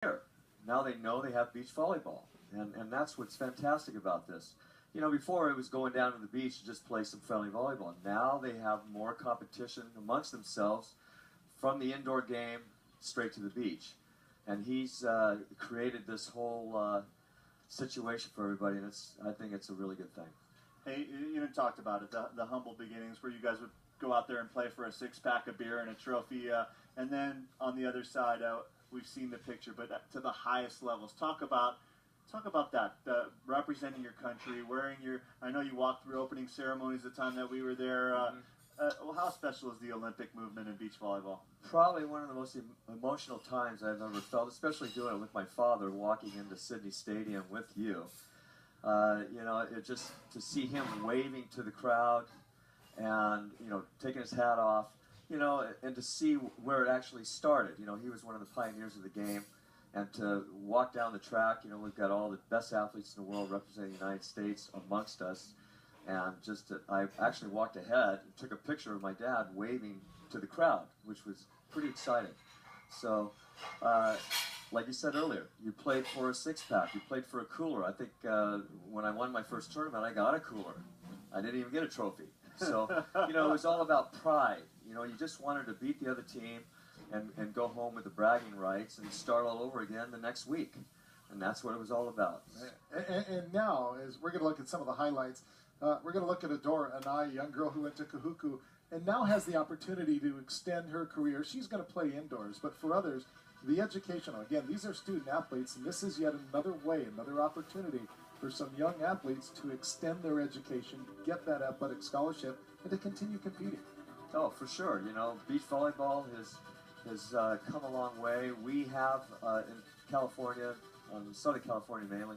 here. Now they know they have beach volleyball, and that's what's fantastic about this. You know, before it was going down to the beach to just play some friendly volleyball. Now they have more competition amongst themselves from the indoor game straight to the beach. And he's created this whole situation for everybody, and I think it's a really good thing. Hey, you talked about it, the humble beginnings where you guys would go out there and play for a six-pack of beer and a trophy, and then on the other side, we've seen the picture, but to the highest levels. Talk about that, representing your country, wearing your. I know you walked through opening ceremonies the time that we were there. Well, how special is the Olympic movement in beach volleyball? Probably one of the most emotional times I've ever felt, especially doing it with my father, walking into Sydney Stadium with you. You know, it just to see him waving to the crowd and, you know, taking his hat off, you know, and to see where it actually started. You know, he was one of the pioneers of the game. And to walk down the track, you know, we've got all the best athletes in the world representing the United States amongst us. And I actually walked ahead and took a picture of my dad waving to the crowd, which was pretty exciting. So, like you said earlier, you played for a six-pack, you played for a cooler. I think when I won my first tournament, I got a cooler. I didn't even get a trophy. So, you know, it was all about pride. You know, you just wanted to beat the other team and go home with the bragging rights and start all over again the next week. And that's what it was all about. And now, as we're going to look at some of the highlights, we're going to look at Adora Anai, a young girl who went to Kahuku and now has the opportunity to extend her career. She's going to play indoors, but for others, the educational, again, these are student athletes, and this is yet another way, another opportunity for some young athletes to extend their education, get that athletic scholarship, and to continue competing. Oh, for sure. You know, beach volleyball has come a long way. We have in California, Southern California mainly,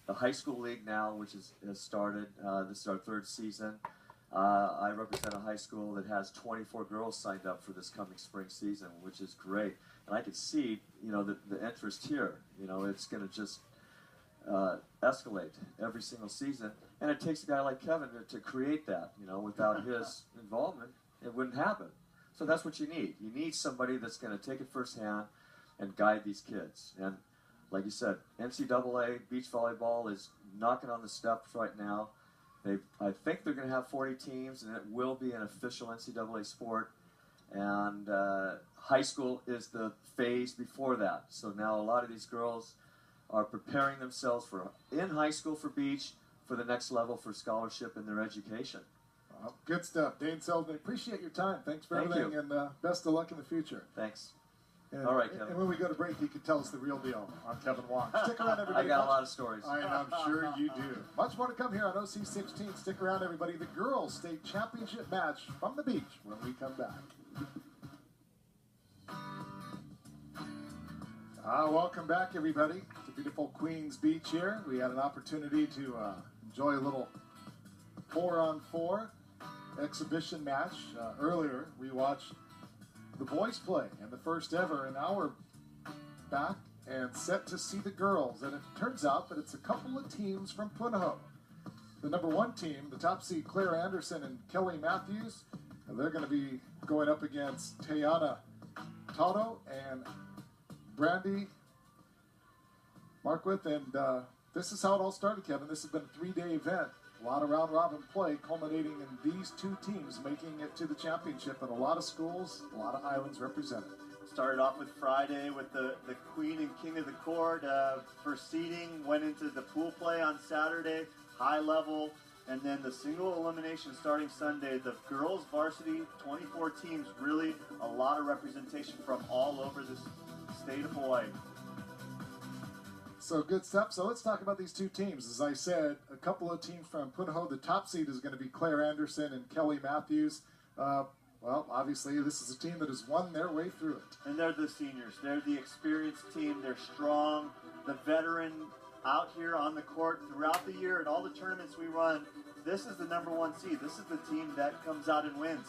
the high school league now, which has started. This is our third season. I represent a high school that has 24 girls signed up for this coming spring season, which is great. And I can see, you know, the interest here. You know, it's going to just escalate every single season. And it takes a guy like Kevin to create that. You know, without his involvement, it wouldn't happen. So that's what you need. You need somebody that's going to take it firsthand and guide these kids. And like you said, NCAA beach volleyball is knocking on the steps right now. I think they're going to have 40 teams, and it will be an official NCAA sport. And high school is the phase before that. So now a lot of these girls are preparing themselves in high school for beach, for the next level for scholarship in their education. Good stuff. Dane Selznick, appreciate your time. Thanks for everything, and best of luck in the future. Thanks. And, all right, Kevin. And when we go to break, you can tell us the real deal on Kevin Wong. Stick around, everybody. I got a lot of stories. I'm sure you do. Much more to come here on OC16. Stick around, everybody. The girls' state championship match from the beach when we come back. Welcome back, everybody, to beautiful Queens Beach here. We had an opportunity to enjoy a little 4-on-4 exhibition match. Earlier, we watched the boys play, and the first ever, and now we're back and set to see the girls. And it turns out that it's a couple of teams from Punahou. The number one team, the top seed Claire Anderson and Kelly Matthews, and they're going to be going up against Tayana Toto and Brandy Marquith. And this is how it all started, Kevin. This has been a 3-day event. A lot of round-robin play culminating in these two teams making it to the championship, and a lot of schools, a lot of islands represented. Started off with Friday with the Queen and King of the Court for seeding, went into the pool play on Saturday, high level, and then the single elimination starting Sunday. The girls varsity, 24 teams, really a lot of representation from all over the state of Hawaii. So good stuff. So let's talk about these two teams. As I said, a couple of teams from Punahou. The top seed is going to be Claire Anderson and Kelly Matthews. Well, obviously, this is a team that has won their way through it. And they're the seniors. They're the experienced team. They're strong. The veteran out here on the court throughout the year at all the tournaments we run. This is the number one seed. This is the team that comes out and wins.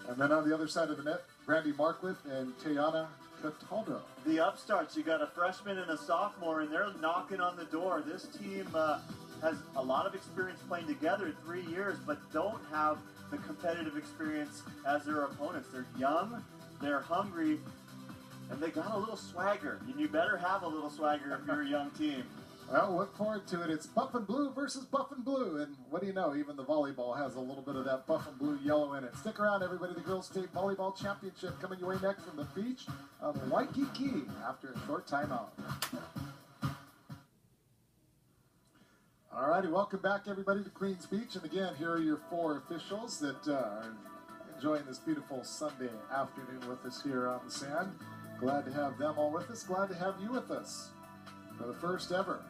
And then on the other side of the net, Brandy Marquith and Tayana Cataldo. The upstarts, you got a freshman and a sophomore, and they're knocking on the door. This team has a lot of experience playing together 3 years, but don't have the competitive experience as their opponents. They're young, they're hungry, And they got a little swagger. And you better have a little swagger if you're a young team. Well, look forward to it. It's buff and blue versus buff and blue. And what do you know? Even the volleyball has a little bit of that buff and blue yellow in it. Stick around, everybody. The Girls State Volleyball Championship coming your way next from the beach of Waikiki after a short timeout. All righty, welcome back, everybody, to Queens Beach. And again, here are your 4 officials that are enjoying this beautiful Sunday afternoon with us here on the sand. Glad to have them all with us. Glad to have you with us for the first ever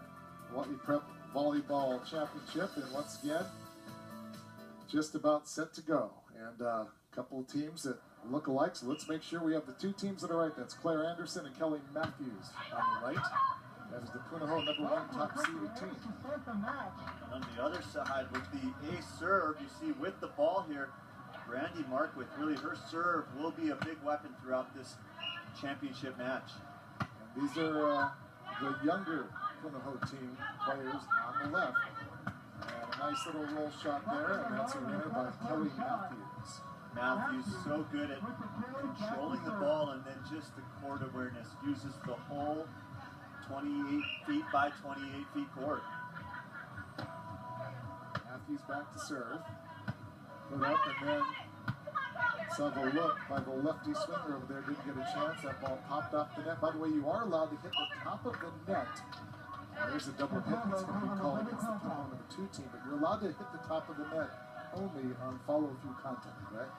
Hawaii Prep Volleyball Championship. And once again, just about set to go. And a couple of teams that look alike. So let's make sure we have the 2 teams that are right. That's Claire Anderson and Kelly Matthews on the right. That is the Punahou #1 top seeded team. On the other side, with the ace serve, you see with the ball here, Brandy Markwith, really her serve will be a big weapon throughout this championship match. And these are the younger Punahou team players on the left. And a nice little roll shot there, and that's a winner by Kelly Matthews. Matthews so good at controlling the ball and then just the court awareness. Uses the whole 28 feet by 28 feet court. Matthews back to serve. Put up and then saw the look by the lefty swinger over there. Didn't get a chance. That ball popped off the net. By the way, you are allowed to hit the top of the net. There's a double hit that's going to be called against the Punahou #2 team, but you're allowed to hit the top of the net only on follow-through contact, right?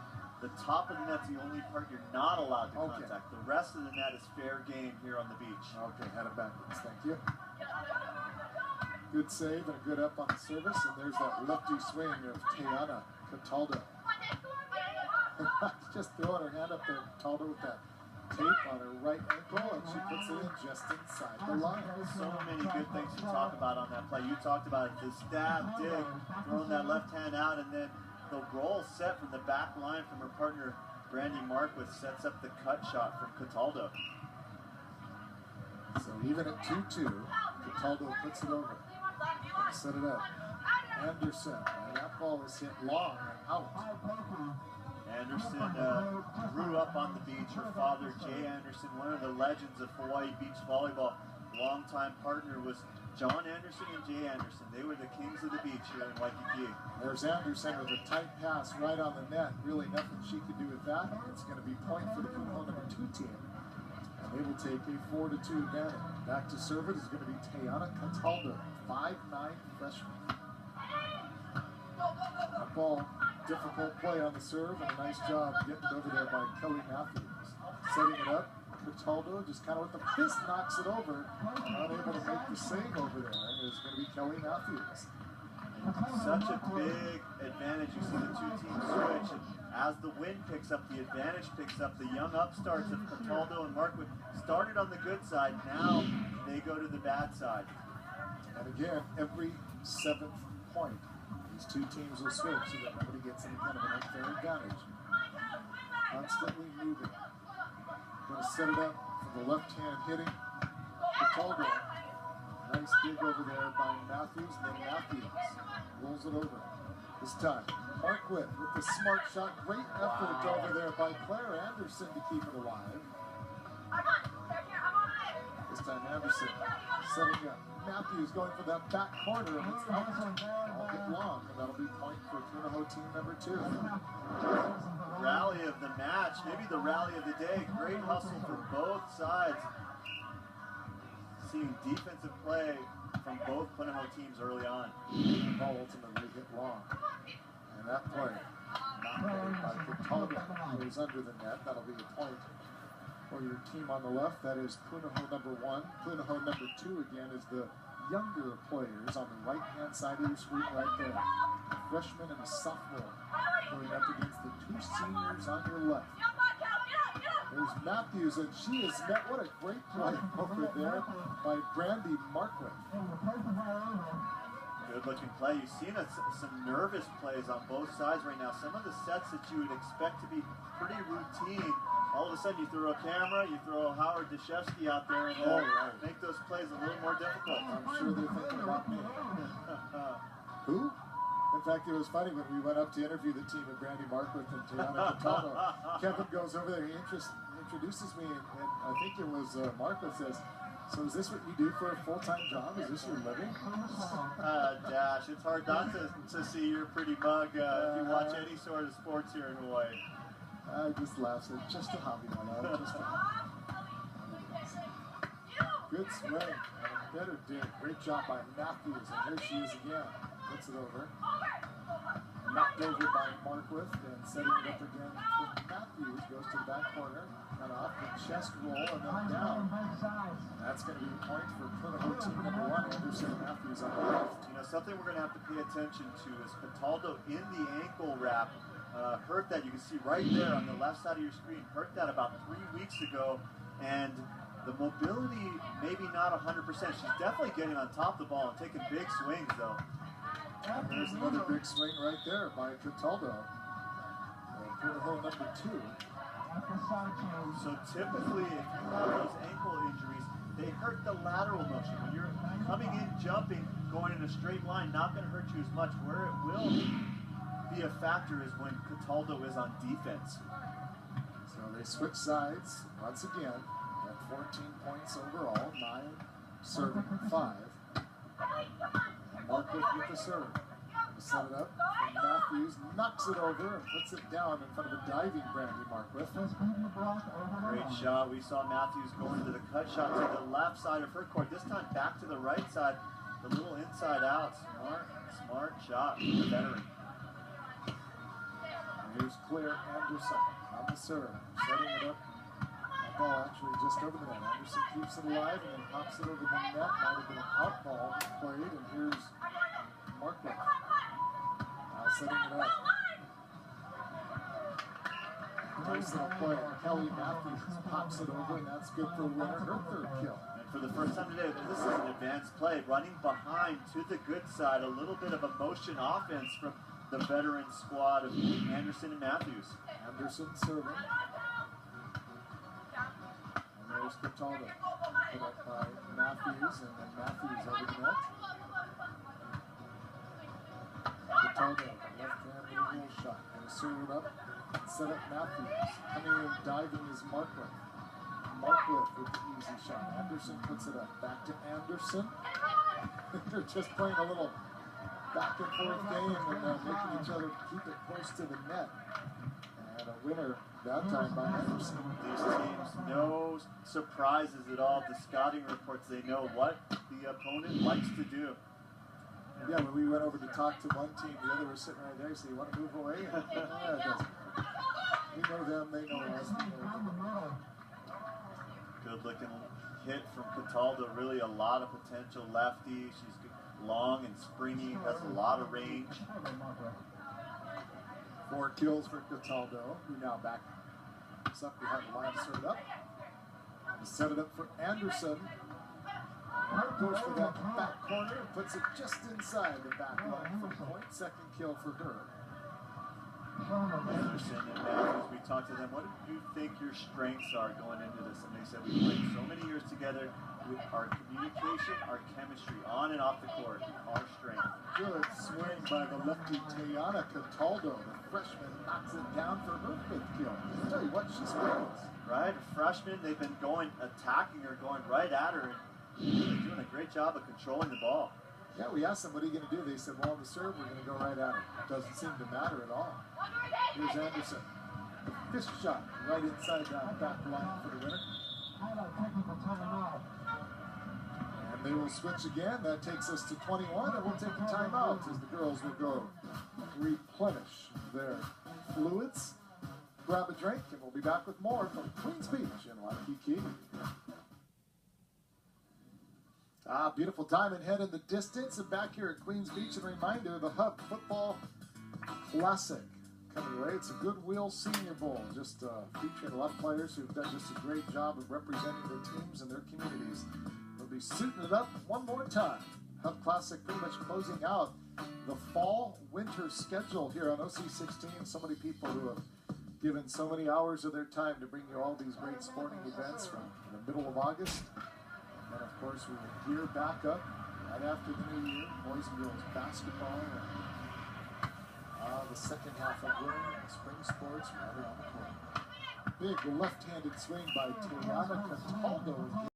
The top of the net's the only part you're not allowed to contact. The rest of the net is fair game here on the beach. Okay, had it backwards. Thank you. Good save and a good up on the service, and there's that lefty swing of Tiana Cataldo. Just throwing her hand up there, Cataldo, with that tape on her right ankle, and she puts it in just inside the line. So many good things to talk about on that play. You talked about it, the stab, dig, throwing that left hand out, and then the roll set from the back line from her partner, Brandy Markwith, sets up the cut shot from Cataldo. So even at 2-2, Cataldo puts it over. Set it up. Anderson, and that ball is hit long and out. Anderson grew up on the beach. Her father, Jay Anderson, one of the legends of Hawaii beach volleyball. Longtime partner was John Anderson and Jay Anderson. They were the kings of the beach here in Waikiki. There's Anderson with a tight pass right on the net. Really nothing she could do with that. It's going to be point for the Punahou #2 team. And they will take a 4-2 advantage. Back to serve it is going to be Tiana Cataldo, 5'9" freshman. That ball, difficult play on the serve, and a nice job getting it over there by Kelly Matthews. Setting it up, Cataldo just kind of with the fist knocks it over. Not able to make the save over there. And it's going to be Kelly Matthews. Such a big advantage. You see the 2 teams switch, and as the wind picks up, the advantage picks up. The young upstarts of Cataldo and Markwith started on the good side. Now they go to the bad side. And again, every 7th point, these 2 teams will switch so that nobody gets any kind of an unfair advantage. Constantly moving. Going to set it up for the left hand hitting Cataldo. Nice dig over there by Matthews, and then Matthews rolls it over. This time, Markwith with the smart shot. Great effort over there by Claire Anderson to keep it alive. This time Anderson setting up. Matthews going for that back corner, and it's out all hit long, and that'll be point for Punahou team #2. Rally of the match, maybe the rally of the day. Great hustle from both sides. Seeing defensive play from both Punahou teams early on. The ball ultimately hit long. And that play, not played by Cataldo, goes under the net. That'll be a point for your team on the left. That is Punahou #1. Punahou #2 again is the younger players on the right-hand side of your screen right there. A freshman and a sophomore going up against the 2 seniors on your left. There's Matthews, and she is met. What a great play over there by Brandy Markwith. Good looking play. You've seen some nervous plays on both sides right now. Some of the sets that you would expect to be pretty routine, all of a sudden you throw a camera, you throw Howard Deshevsky out there, and make those plays a little more difficult. I'm sure they're thinking about me. Who? In fact, it was funny when we went up to interview the team of Brandy Markwith and Tiana Cataldo. Kevin goes over there. He introduces me, and I think it was Mark that says, "So is this what you do for a full-time job? Is this your living?" Dash, it's hard not to see your pretty mug if you watch any sort of sports here in Hawaii. I just laughed. Said, "Just a hobby, my love. Just a hobby." Good swing. And better dig. Great job by Matthews. And here she is again. Puts it over. Knocked over by Marquith. And setting it up again for Matthews. Goes to the back corner. Cut off the chest roll and then down. That's going to be a point for Clinical team number 1. Anderson Matthews on the left. You know, something we're going to have to pay attention to is Cataldo in the ankle wrap. Hurt that. You can see right there on the left side of your screen. Hurt that about 3 weeks ago. And the mobility, maybe not 100%. She's definitely getting on top of the ball and taking big swings, though. And there's another big swing right there by Cataldo. Hole number 2. So typically, if you have those ankle injuries, they hurt the lateral motion. When you're coming in, jumping, going in a straight line, not going to hurt you as much. Where it will be a factor is when Cataldo is on defense. So they switch sides once again. 14 points overall, 9 serving, 5. Marquith with the serve. Set it up, and Matthews knocks it over and puts it down in front of a diving Brandy Marquith. Great shot. We saw Matthews go into the cut shot to the left side of her court. This time back to the right side, the little inside out. Smart shot from the veteran. And here's Claire Anderson on the serve, setting it up. Ball actually just over the net. Anderson keeps it alive and then pops it over the net. Might have been an out ball played, and here's Marquith. Setting it up. Nice little play. Kelly Matthews pops it over, and that's good for a winner. Her 3rd kill. And for the first time today, this is an advanced play. Running behind to the good side. A little bit of a motion offense from the veteran squad of Anderson and Matthews. Anderson serving. There's Cataldo, put up by Matthews, and then Matthews over the net. Cataldo, left-handed roll shot, and serve it up, set up Matthews. Coming in diving is Marquith. Marquith with the easy shot. Anderson puts it up. Back to Anderson. They're just playing a little back and forth game and making each other keep it close to the net. And a winner that time by Anderson. These teams, no surprises at all. The scouting reports, they know what the opponent likes to do. Yeah, when we went over to talk to one team, the other was sitting right there, so you want to move away? And, it doesn't. We know them, they know us. Good looking hit from Cataldo. Really a lot of potential lefty. She's long and springy, has a lot of range. 4 kills for Cataldo, who now back up behind the line to serve it up. Set it up for Anderson. Goes for that back corner, puts it just inside the back line for point. 2nd kill for her. Anderson and Matthews, we talked to them. What do you think your strengths are going into this? And they said we played so many years together. With our communication, our chemistry, on and off the court, our strength. Good swing by the lefty Tayana Cataldo. The freshman knocks it down for her 5th kill. I'll tell you what, she scores. Right, freshman, they've been attacking her, going right at her, and they're doing a great job of controlling the ball. Yeah, we asked them, what are you going to do? They said, well, on the serve, we're going to go right at her. Doesn't seem to matter at all. Here's Anderson. The fist shot right inside that back line for the winner. And they will switch again. That takes us to 21, and we'll take a timeout as the girls will go replenish their fluids, grab a drink, and we'll be back with more from Queens Beach in Waikiki. Beautiful diamond head in the distance, and back here at Queens Beach, a reminder, the Hub Football Classic coming away. It's a Goodwill Senior Bowl, just featuring a lot of players who've done just a great job of representing their teams and their communities. They'll be suiting it up one more time. Hub Classic pretty much closing out the fall-winter schedule here on OC16. So many people who have given so many hours of their time to bring you all these great sporting events from the middle of August. And of course, we will gear back up right after the new year. Boys and girls basketball and the second half of winter, spring sports right around the corner. big left-handed swing by Tayana Cataldo.